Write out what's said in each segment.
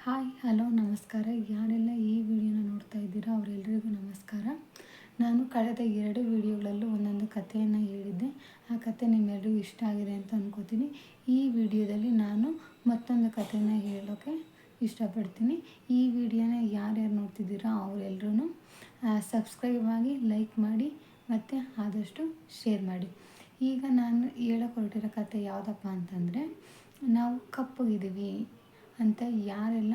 Hi hello ನಮಸ್ಕಾರ. ಯಾರೆಲ್ಲ ಈ ವಿಡಿಯೋನ ನೋಡ್ತಾ ಇದ್ದೀರಾ ಅವರೆಲ್ಲರಿಗೂ ನಮಸ್ಕಾರ. ನಾನು ಕಳೆದ 2 ವಿಡಿಯೋಗಳಲ್ಲೂ ಒಂದೊಂದು ಕಥೆಯನ್ನು ಹೇಳಿದ್ದೆ. ಆ ಕಥೆ ನಿಮ್ಮೆಲ್ಲರಿಗೂ ಇಷ್ಟ ಆಗಿದೆ ಅಂತ ಅಂದ್ಕೋತೀನಿ. ಈ ವಿಡಿಯೋದಲ್ಲಿ ನಾನು ಮತ್ತೊಂದು ಕಥೆಯನ್ನು ಹೇಳೋಕ್ಕೆ ಇಷ್ಟಪಡ್ತೀನಿ. ಈ ವಿಡಿಯೋನ ಯಾರ್ಯಾರು ನೋಡ್ತಿದ್ದೀರಾ ಅವರೆಲ್ಲರೂ ಸಬ್ಸ್ಕ್ರೈಬ್ ಆಗಿ ಲೈಕ್ ಮಾಡಿ ಮತ್ತು ಆದಷ್ಟು ಶೇರ್ ಮಾಡಿ. ಈಗ ನಾನು ಹೇಳೋಕೆ ಹೊರಟಿರೋ ಕಥೆ ಯಾವುದಪ್ಪ ಅಂತಂದರೆ, ನಾವು ಕಪ್ಪಗಿದ್ದೀವಿ ಅಂತ ಯಾರೆಲ್ಲ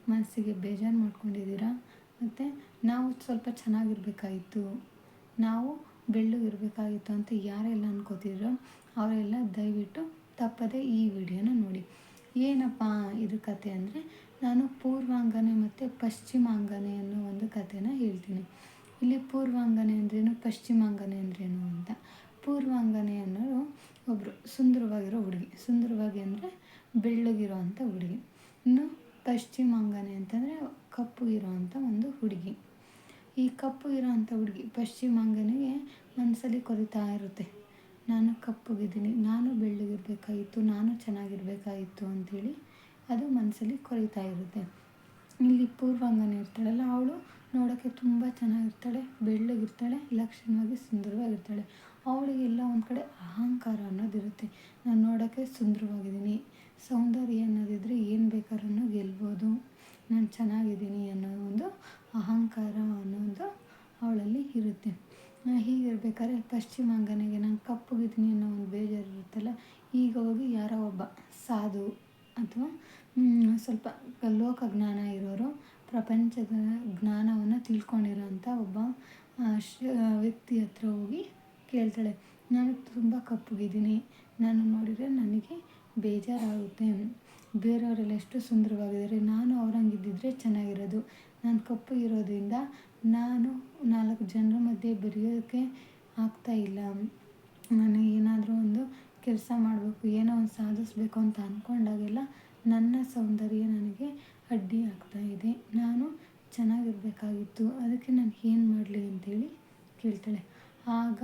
ಮನಸ್ಸಿಗೆ ಬೇಜಾರು ಮಾಡ್ಕೊಂಡಿದ್ದೀರಾ, ಮತ್ತು ನಾವು ಸ್ವಲ್ಪ ಚೆನ್ನಾಗಿರಬೇಕಾಗಿತ್ತು, ನಾವು ಬೆಳ್ಳಗಿರಬೇಕಾಗಿತ್ತು ಅಂತ ಯಾರೆಲ್ಲ ಅನ್ಕೋತಿದ್ರೋ ಅವರೆಲ್ಲ ದಯವಿಟ್ಟು ತಪ್ಪದೆ ಈ ವಿಡಿಯೋನ ನೋಡಿ. ಏನಪ್ಪ ಇದು ಕತೆ ಅಂದರೆ, ನಾನು ಪೂರ್ವಾಂಗನೆ ಮತ್ತು ಪಶ್ಚಿಮಾಂಗನೆ ಅನ್ನೋ ಒಂದು ಕಥೆನ ಹೇಳ್ತೀನಿ. ಇಲ್ಲಿ ಪೂರ್ವಾಂಗನೆ ಅಂದ್ರೇನು, ಪಶ್ಚಿಮಾಂಗನೆ ಅಂದ್ರೇನು ಅಂತ. ಪೂರ್ವಾಂಗನೆ ಅನ್ನೋರು ಒಬ್ಬರು ಸುಂದರವಾಗಿರೋ ಹುಡುಗಿ. ಸುಂದರವಾಗಿ ಅಂದರೆ ಬೆಳ್ಳಗಿರೋ ಅಂಥ ಹುಡುಗಿ. ಇನ್ನು ಪಶ್ಚಿಮಾಂಗನೆ ಅಂತಂದರೆ ಕಪ್ಪು ಇರೋವಂಥ ಒಂದು ಹುಡುಗಿ. ಈ ಕಪ್ಪು ಇರೋವಂಥ ಹುಡುಗಿ ಪಶ್ಚಿಮಾಂಗನೆಗೆ ಮನಸ್ಸಲ್ಲಿ ಕೊರಿತಾ ಇರುತ್ತೆ, ನಾನು ಕಪ್ಪಗಿದ್ದೀನಿ, ನಾನು ಬೆಳ್ಳಗಿರಬೇಕಾಗಿತ್ತು, ನಾನು ಚೆನ್ನಾಗಿರಬೇಕಾಗಿತ್ತು ಅಂಥೇಳಿ ಅದು ಮನಸ್ಸಲ್ಲಿ ಕೊರಿತಾ ಇರುತ್ತೆ. ಇಲ್ಲಿ ಪೂರ್ವಾಂಗನೆ ಇರ್ತಾಳಲ್ಲ, ಅವಳು ನೋಡೋಕ್ಕೆ ತುಂಬ ಚೆನ್ನಾಗಿರ್ತಾಳೆ, ಬೆಳ್ಳಗಿರ್ತಾಳೆ, ಲಕ್ಷಣವಾಗಿ ಸುಂದರವಾಗಿರ್ತಾಳೆ. ಅವಳಿಗೆಲ್ಲ ಒಂದು ಕಡೆ ಅಹಂಕಾರ ಅನ್ನೋದಿರುತ್ತೆ. ನಾನು ನೋಡೋಕ್ಕೆ ಸುಂದರವಾಗಿದ್ದೀನಿ, ಸೌಂದರ್ಯ ಅನ್ನೋದಿದ್ದರೆ ಏನು ಬೇಕಾದ್ರೂ ಗೆಲ್ಬೋದು, ನಾನು ಚೆನ್ನಾಗಿದ್ದೀನಿ ಅನ್ನೋ ಒಂದು ಅಹಂಕಾರ ಅನ್ನೋದು ಅವಳಲ್ಲಿ ಇರುತ್ತೆ. ಹೀಗಿರ್ಬೇಕಾದ್ರೆ ಪಶ್ಚಿಮಾಂಗನೆಗೆ ನಾನು ಕಪ್ಪಗಿದ್ದೀನಿ ಅನ್ನೋ ಒಂದು ಬೇಜಾರು ಇರುತ್ತಲ್ಲ, ಈಗ ಹೋಗಿ ಯಾರೋ ಒಬ್ಬ ಸಾಧು ಅಥವಾ ಸ್ವಲ್ಪ ಲೋಕಜ್ಞಾನ ಇರೋರು, ಪ್ರಪಂಚದ ಜ್ಞಾನವನ್ನು ತಿಳ್ಕೊಂಡಿರೋಂಥ ಒಬ್ಬ ವ್ಯಕ್ತಿ ಹತ್ರ ಹೋಗಿ ಕೇಳ್ತಾಳೆ, ನಾನು ತುಂಬ ಕಪ್ಪಗಿದ್ದೀನಿ, ನಾನು ನೋಡಿದರೆ ನನಗೆ ಬೇಜಾರಾಗುತ್ತೆ, ಬೇರೆಯವರೆಲ್ಲ ಎಷ್ಟು ಸುಂದರವಾಗಿದ್ದಾರೆ, ನಾನು ಅವ್ರಂಗಿದ್ದಿದ್ರೆ ಚೆನ್ನಾಗಿರೋದು, ನಾನು ಕಪ್ಪು ಇರೋದ್ರಿಂದ ನಾನು 4 ಜನರ ಮಧ್ಯೆ ಬೆರೆಯೋಕ್ಕೆ ಆಗ್ತಾಯಿಲ್ಲ, ನಾನು ಏನಾದರೂ ಒಂದು ಕೆಲಸ ಮಾಡಬೇಕು, ಏನೋ ಒಂದು ಸಾಧಿಸ್ಬೇಕು ಅಂತ ಅಂದ್ಕೊಂಡಾಗೆಲ್ಲ ನನ್ನ ಸೌಂದರ್ಯ ನನಗೆ ಅಡ್ಡಿ ಆಗ್ತಾಯಿದೆ, ನಾನು ಚೆನ್ನಾಗಿರಬೇಕಾಗಿತ್ತು, ಅದಕ್ಕೆ ನಾನು ಏನು ಮಾಡಲಿ ಅಂತೇಳಿ ಕೇಳ್ತಾಳೆ. ಆಗ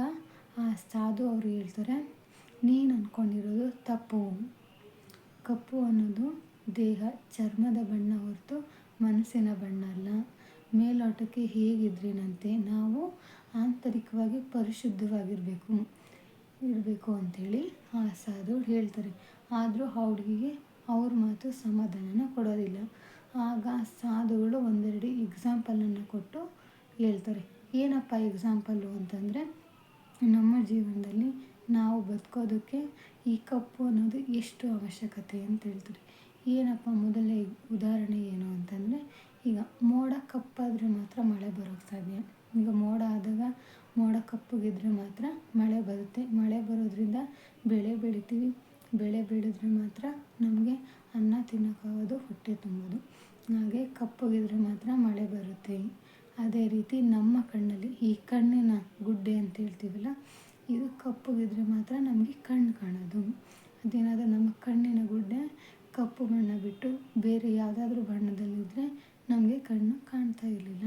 ಆ ಸಾಧು ಅವರು ಹೇಳ್ತಾರೆ, ನೀನು ಅಂದ್ಕೊಂಡಿರೋದು ತಪ್ಪು. ಕಪ್ಪು ಅನ್ನೋದು ದೇಹ ಚರ್ಮದ ಬಣ್ಣ ಹೊರತು ಮನಸ್ಸಿನ ಬಣ್ಣ ಅಲ್ಲ. ಮೇಲೋಟಕ್ಕೆ ಹೇಗಿದ್ರೇನಂತೆ, ನಾವು ಆಂತರಿಕವಾಗಿ ಪರಿಶುದ್ಧವಾಗಿರಬೇಕು ಅಂಥೇಳಿ ಆ ಸಾಧು ಹೇಳ್ತಾರೆ. ಆದರೂ ಆ ಹುಡುಗಿಗೆ ಅವ್ರ ಮಾತು ಸಮಾಧಾನನ ಕೊಡೋದಿಲ್ಲ. ಆಗ ಸಾಧುಗಳು ಒಂದೆರಡು ಎಕ್ಸಾಂಪಲನ್ನು ಕೊಟ್ಟು ಹೇಳ್ತಾರೆ. ಏನಪ್ಪ ಎಕ್ಸಾಂಪಲ್ಲು ಅಂತಂದರೆ, ನಮ್ಮ ಜೀವನದಲ್ಲಿ ನಾವು ಬದುಕೋದಕ್ಕೆ ಈ ಕಪ್ಪು ಅನ್ನೋದು ಎಷ್ಟು ಅವಶ್ಯಕತೆ ಅಂತ ಹೇಳ್ತಾರೆ. ಏನಪ್ಪ ಮೊದಲನೇ ಉದಾಹರಣೆ ಏನು ಅಂತಂದರೆ, ಈಗ ಮೋಡ ಕಪ್ಪಾದರೆ ಮಾತ್ರ ಮಳೆ ಬರೋಕ್ಕೆ ಸಾಧ್ಯ. ಈಗ ಮೋಡ ಆದಾಗ ಮೋಡ ಕಪ್ಪಗಿದ್ರೆ ಮಾತ್ರ ಮಳೆ ಬರುತ್ತೆ, ಮಳೆ ಬರೋದ್ರಿಂದ ಬೆಳೆ ಬೆಳಿತೀವಿ, ಬೆಳೆ ಬೆಳೆದ್ರೆ ಮಾತ್ರ ನಮಗೆ ಅನ್ನ ತಿನ್ನೋಕ್ಕಾಗೋದು, ಹೊಟ್ಟೆ ತುಂಬೋದು. ಹಾಗೆ ಕಪ್ಪಗಿದ್ರೆ ಮಾತ್ರ ಮಳೆ ಬರುತ್ತೆ. ಅದೇ ರೀತಿ ನಮ್ಮ ಕಣ್ಣಲ್ಲಿ ಈ ಕಣ್ಣಿನ ಗುಡ್ಡೆ ಅಂತ ಹೇಳ್ತೀವಲ್ಲ, ಇದು ಕಪ್ಪಗಿದ್ರೆ ಮಾತ್ರ ನಮಗೆ ಕಣ್ಣು ಕಾಣೋದು. ಅದೇನಾದರೂ ನಮ್ಮ ಕಣ್ಣಿನ ಗುಡ್ಡೆ ಕಪ್ಪು ಬಣ್ಣ ಬಿಟ್ಟು ಬೇರೆ ಯಾವುದಾದ್ರೂ ಬಣ್ಣದಲ್ಲಿದ್ದರೆ ನಮಗೆ ಕಣ್ಣು ಕಾಣ್ತಾ ಇರಲಿಲ್ಲ.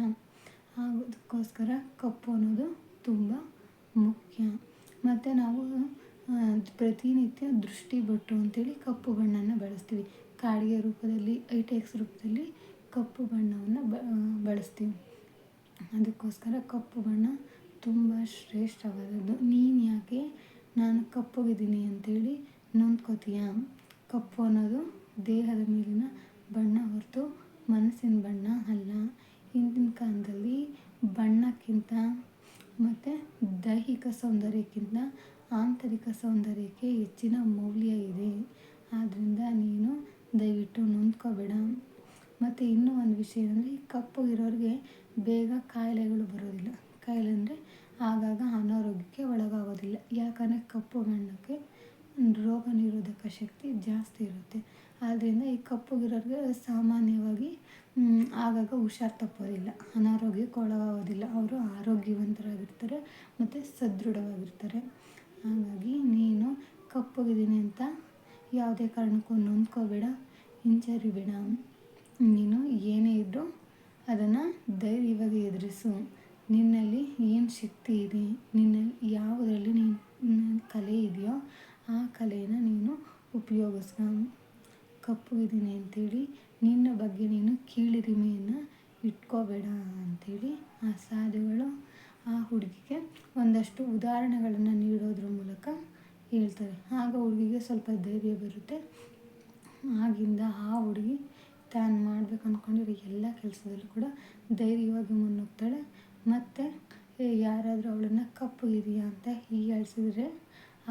ಅದಕ್ಕೋಸ್ಕರ ಕಪ್ಪು ಅನ್ನೋದು ತುಂಬ ಮುಖ್ಯ. ಮತ್ತು ನಾವು ಪ್ರತಿನಿತ್ಯ ದೃಷ್ಟಿ ಬೊಟ್ಟು ಅಂತೇಳಿ ಕಪ್ಪು ಬಣ್ಣನ ಬಳಸ್ತೀವಿ. ಕಾಡಿಗೆ ರೂಪದಲ್ಲಿ, ಐಟೆಕ್ಸ್ ರೂಪದಲ್ಲಿ ಕಪ್ಪು ಬಣ್ಣವನ್ನು ಬಳಸ್ತೀವಿ. ಅದಕ್ಕೋಸ್ಕರ ಕಪ್ಪು ಬಣ್ಣ ತುಂಬ ಶ್ರೇಷ್ಠವಾದದ್ದು. ನೀನು ಯಾಕೆ ನಾನು ಕಪ್ಪಗಿದ್ದೀನಿ ಅಂಥೇಳಿ ನೊಂದ್ಕೋತೀಯ? ಕಪ್ಪು ಅನ್ನೋದು ದೇಹದ ಮೇಲಿನ ಬಣ್ಣ ಹೊರತು ಮನಸ್ಸಿನ ಬಣ್ಣ ಅಲ್ಲ. ಹಿಂದಿನ ಕಾಲದಲ್ಲಿ ಬಣ್ಣಕ್ಕಿಂತ ಮತ್ತು ದೈಹಿಕ ಸೌಂದರ್ಯಕ್ಕಿಂತ ಆಂತರಿಕ ಸೌಂದರ್ಯಕ್ಕೆ ಹೆಚ್ಚಿನ ಮೌಲ್ಯ ಇದೆ. ಆದ್ದರಿಂದ ನೀನು ದಯವಿಟ್ಟು ನೊಂದ್ಕೋಬೇಡ. ಮತ್ತು ಇನ್ನೂ ಒಂದು ವಿಷಯ ಅಂದರೆ, ಕಪ್ಪಗಿರೋರಿಗೆ ಬೇಗ ಕಾಯಿಲೆಗಳು ಬರೋದಿಲ್ಲ. ಕಾಯಿಲೆ ಅಂದರೆ ಆಗಾಗ ಅನಾರೋಗ್ಯಕ್ಕೆ ಒಳಗಾಗೋದಿಲ್ಲ. ಯಾಕಂದರೆ ಕಪ್ಪು ಬಣ್ಣಕ್ಕೆ ರೋಗ ನಿರೋಧಕ ಶಕ್ತಿ ಜಾಸ್ತಿ ಇರುತ್ತೆ. ಆದ್ದರಿಂದ ಈ ಕಪ್ಪಗಿರೋರಿಗೆ ಸಾಮಾನ್ಯವಾಗಿ ಆಗಾಗ ಹುಷಾರು ತಪ್ಪೋದಿಲ್ಲ, ಅನಾರೋಗ್ಯಕ್ಕೆ ಒಳಗಾಗೋದಿಲ್ಲ. ಅವರು ಆರೋಗ್ಯವಂತರಾಗಿರ್ತಾರೆ ಮತ್ತು ಸದೃಢವಾಗಿರ್ತಾರೆ. ಹಾಗಾಗಿ ನೀನು ಕಪ್ಪಗಿದ್ದೀನಿ ಅಂತ ಯಾವುದೇ ಕಾರಣಕ್ಕೂ ನೊಂದ್ಕೋಬೇಡ, ಹಿಂಜರಿಬೇಡ. ನೀನು ಏನೇ ಇದ್ದರೂ ಅದನ್ನು ಧೈರ್ಯವಾಗಿ ಎದುರಿಸು. ನಿನ್ನಲ್ಲಿ ಏನು ಶಕ್ತಿ ಇದೆ, ನಿನ್ನಲ್ಲಿ ಯಾವುದರಲ್ಲಿ ಕಲೆ ಇದೆಯೋ ಆ ಕಲೆಯನ್ನು ನೀನು ಉಪಯೋಗಿಸ್ಕೊ. ಕಪ್ಪುಗಿದ್ದೀನಿ ಅಂತೇಳಿ ನಿನ್ನ ಬಗ್ಗೆ ನೀನು ಕೀಳಿರಿಮೆಯನ್ನು ಇಟ್ಕೋಬೇಡ ಅಂಥೇಳಿ ಆ ಸಾಧುಗಳು ಆ ಹುಡುಗಿಗೆ ಒಂದಷ್ಟು ಉದಾಹರಣೆಗಳನ್ನು ನೀಡೋದ್ರ ಮೂಲಕ ಹೇಳ್ತಾರೆ. ಆಗ ಹುಡುಗಿಗೆ ಸ್ವಲ್ಪ ಧೈರ್ಯ ಬರುತ್ತೆ. ಆಗಿಂದ ಆ ಹುಡುಗಿ ತಾನು ಮಾಡ್ಬೇಕು ಅಂದ್ಕೊಂಡಿರೋ ಎಲ್ಲ ಕೆಲಸದಲ್ಲೂ ಕೂಡ ಧೈರ್ಯವಾಗಿ ಮುನ್ನುಗ್ತಾಳೆ. ಮತ್ತು ಯಾರಾದರೂ ಅವಳನ್ನು ಕಪ್ಪುಗಿದೆಯಾ ಅಂತ ಹೀಯಾಳಿಸಿದ್ರೆ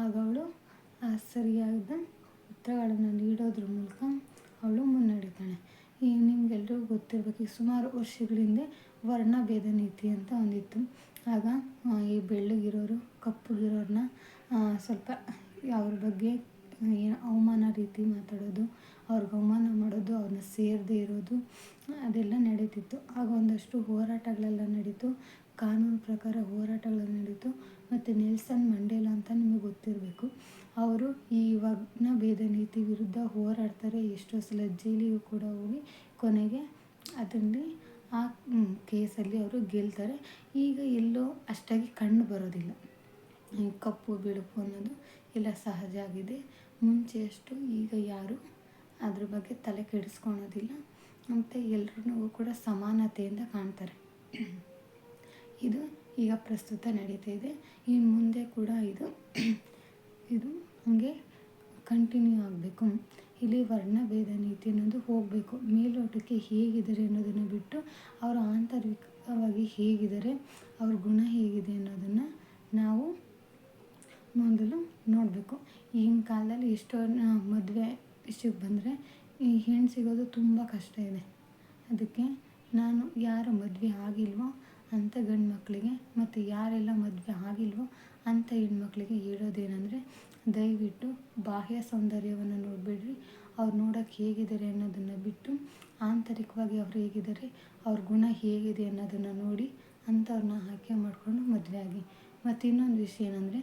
ಆಗ ಅವಳು ಸರಿಯಾದ ಉತ್ತರಗಳನ್ನು ನೀಡೋದ್ರ ಮೂಲಕ ಅವಳು ಮುನ್ನಡೀತಾಳೆ. ಈಗ ನಿಮಗೆಲ್ರಿಗೂ ಗೊತ್ತಿರಬೇಕು, ಈ ಸುಮಾರು ವರ್ಷಗಳ ಹಿಂದೆ ವರ್ಣಭೇದ ನೀತಿ ಅಂತ ಒಂದಿತ್ತು. ಆಗ ಈ ಬೆಳ್ಳಗಿರೋರು ಕಪ್ಪುಗಿರೋರನ್ನ ಸ್ವಲ್ಪ ಅವ್ರ ಬಗ್ಗೆ ಏನು ಅವಮಾನ ರೀತಿ ಮಾತಾಡೋದು, ಅವ್ರಿಗೆ ಅವಮಾನ ಮಾಡೋದು, ಅವ್ರನ್ನ ಸೇರದೇ ಇರೋದು ಅದೆಲ್ಲ ನಡೀತಿತ್ತು. ಆಗ ಒಂದಷ್ಟು ಹೋರಾಟಗಳೆಲ್ಲ ನಡೀತು, ಕಾನೂನು ಪ್ರಕಾರ ಹೋರಾಟಗಳು ನಡೀತು. ಮತ್ತು ನೆಲ್ಸನ್ ಮಂಡೇಲಾ ಅಂತ ನಿಮಗೆ ಗೊತ್ತಿರಬೇಕು, ಅವರು ಈ ವರ್ಣಭೇದ ನೀತಿ ವಿರುದ್ಧ ಹೋರಾಡ್ತಾರೆ. ಎಷ್ಟೋ ಸಲ ಜೈಲಿಗೂ ಕೂಡ ಹೋಗಿ ಕೊನೆಗೆ ಅದರಲ್ಲಿ ಆ ಕೇಸಲ್ಲಿ ಅವರು ಗೆಲ್ತಾರೆ. ಈಗ ಎಲ್ಲೋ ಅಷ್ಟಾಗಿ ಕಂಡು ಬರೋದಿಲ್ಲ. ಕಪ್ಪು ಬಿಳುಪು ಅನ್ನೋದು ಎಲ್ಲ ಸಹಜ ಆಗಿದೆ. ಮುಂಚೆಯಷ್ಟು ಈಗ ಯಾರು ಅದ್ರ ಬಗ್ಗೆ ತಲೆ ಕೆಡಿಸ್ಕೊಳೋದಿಲ್ಲ. ಮತ್ತು ಎಲ್ರಿಗೂ ಕೂಡ ಸಮಾನತೆಯಿಂದ ಕಾಣ್ತಾರೆ. ಇದು ಈಗ ಪ್ರಸ್ತುತ ನಡೀತಾ ಇದೆ. ಇನ್ನು ಮುಂದೆ ಕೂಡ ಇದು ಹಾಗೆ ಕಂಟಿನ್ಯೂ ಆಗಬೇಕು. ಇಲ್ಲಿ ವರ್ಣಭೇದ ನೀತಿ ಅನ್ನೋದು ಹೋಗಬೇಕು. ಮೇಲೋಟಕ್ಕೆ ಹೇಗಿದ್ದಾರೆ ಅನ್ನೋದನ್ನು ಬಿಟ್ಟು ಅವರು ಆಂತರಿಕವಾಗಿ ಹೇಗಿದ್ದಾರೆ, ಅವ್ರ ಗುಣ ಹೇಗಿದೆ ಅನ್ನೋದನ್ನು ನಾವು ಮೊದಲು ನೋಡಬೇಕು. ಈಗಿನ ಕಾಲದಲ್ಲಿ ಎಷ್ಟೋ ಮದುವೆ ವಿಷಯಕ್ಕೆ ಬಂದರೆ ಈ ಹೆಣ್ಣು ಸಿಗೋದು ತುಂಬ ಕಷ್ಟ ಇದೆ. ಅದಕ್ಕೆ ನಾನು ಯಾರು ಮದುವೆ ಆಗಿಲ್ವೋ ಅಂಥ ಗಂಡು ಮಕ್ಕಳಿಗೆ ಮತ್ತು ಯಾರೆಲ್ಲ ಮದುವೆ ಆಗಿಲ್ವೋ ಅಂಥ ಹೆಣ್ಮಕ್ಳಿಗೆ ಹೇಳೋದೇನೆಂದರೆ, ದಯವಿಟ್ಟು ಬಾಹ್ಯ ಸೌಂದರ್ಯವನ್ನು ನೋಡಬೇಡ್ರಿ. ಅವ್ರು ನೋಡೋಕ್ಕೆ ಹೇಗಿದ್ದಾರೆ ಅನ್ನೋದನ್ನು ಬಿಟ್ಟು ಆಂತರಿಕವಾಗಿ ಅವ್ರು ಹೇಗಿದ್ದಾರೆ, ಅವ್ರ ಗುಣ ಹೇಗಿದೆ ಅನ್ನೋದನ್ನು ನೋಡಿ ಅಂಥವ್ರನ್ನ ಆಯ್ಕೆ ಮಾಡಿಕೊಂಡು ಮದುವೆ ಆಗಿ. ಮತ್ತು ಇನ್ನೊಂದು ವಿಷಯ ಏನಂದರೆ,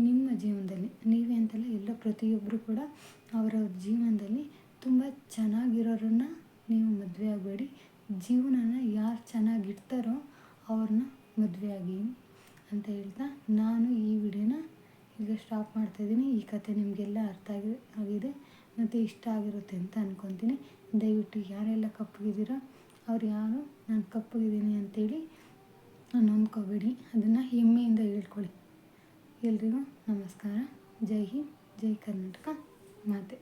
ನಿಮ್ಮ ಜೀವನದಲ್ಲಿ ನೀವೇ ಅಂತಲ್ಲ, ಎಲ್ಲ ಪ್ರತಿಯೊಬ್ಬರು ಕೂಡ ಅವರವ್ರ ಜೀವನದಲ್ಲಿ ತುಂಬ ಚೆನ್ನಾಗಿರೋರನ್ನ ನೀವು ಮದುವೆ ಆಗಬೇಡಿ. ಜೀವನನ ಯಾರು ಚೆನ್ನಾಗಿಡ್ತಾರೋ ಅವ್ರನ್ನ ಮದುವೆ ಆಗಿ ಅಂತ ಹೇಳ್ತಾ ನಾನು ಈ ವಿಡಿಯೋನ ಈಗ ಸ್ಟಾಪ್ ಮಾಡ್ತಾಯಿದ್ದೀನಿ. ಈ ಕತೆ ನಿಮಗೆಲ್ಲ ಅರ್ಥ ಆಗಿದೆ ಮತ್ತು ಇಷ್ಟ ಆಗಿರುತ್ತೆ ಅಂತ ಅಂದ್ಕೊತೀನಿ. ದಯವಿಟ್ಟು ಯಾರೆಲ್ಲ ಕಪ್ಪಗಿದ್ದೀರೋ ಅವ್ರು ಯಾರು ನಾನು ಕಪ್ಪಗಿದ್ದೀನಿ ಅಂತೇಳಿ ನೊಂದ್ಕೋಬೇಡಿ, ಅದನ್ನು ಹೆಮ್ಮೆಯಿಂದ ಹೇಳ್ಕೊಳ್ಳಿ. ಎಲ್ರಿಗೂ ನಮಸ್ಕಾರ. ಜೈ ಹಿಂದ್, ಜೈ ಕರ್ನಾಟಕ ಮಾತೆ.